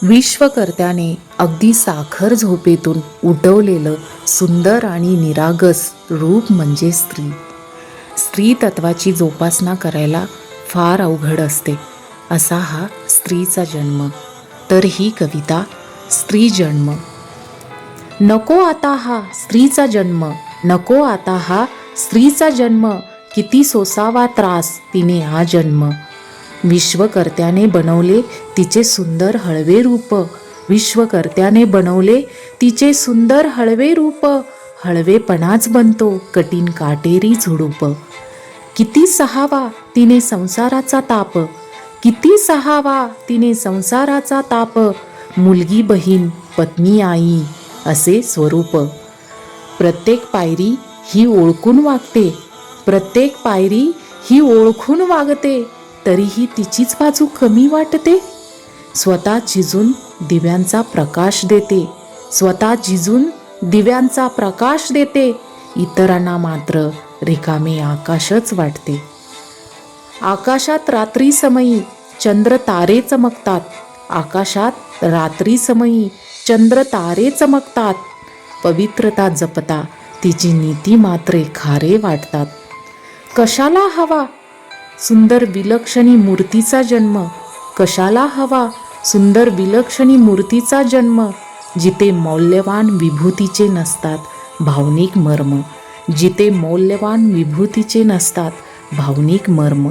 विश्वकर्त्याने अगदी साखर झोपेतून उठवलेलं सुंदर आणि निरागस रूप म्हणजे स्त्री. स्त्री तत्वाची जोपासना करायला फार अवघड असते, असा हा स्त्रीचा जन्म. तर ही कविता स्त्री जन्म. नको आता हा स्त्रीचा जन्म, नको आता हा स्त्रीचा जन्म, किती सोसावा त्रास तिने हा जन्म. विश्वकर्त्याने बनवले तिचे सुंदर हळवे रूप, विश्वकर्त्याने बनवले तिचे सुंदर हळवे रूप, हळवेपणाच बनतो कठीण काटेरी झुडूप. किती सहावा तिने संसाराचा ताप, किती सहावा तिने संसाराचा ताप, मुलगी बहीण पत्नी आई असे स्वरूप. प्रत्येक पायरी ही ओळखून वागते, प्रत्येक पायरी ही ओळखून वागते, तरीही तिचीच बाजू कमी वाटते. स्वतः झिजून दिव्यांचा प्रकाश देते, स्वतः झिजून दिव्यांचा प्रकाश देते, इतरांना मात्र रिकामे आकाशच वाटते. आकाशात रात्री समयी चंद्र तारे चमकतात, आकाशात रात्री समयी चंद्र तारे चमकतात, पवित्रता जपता तिची नीती मात्रे खारे वाटतात. कशाला हवा सुंदर विलक्षणी मूर्तीचा जन्म, कशाला हवा सुंदर विलक्षणी मूर्तीचा जन्म, जिथे मौल्यवान विभूतीचे नसतात भावनिक मर्म, जिथे मौल्यवान विभूतीचे नसतात भावनिक मर्म.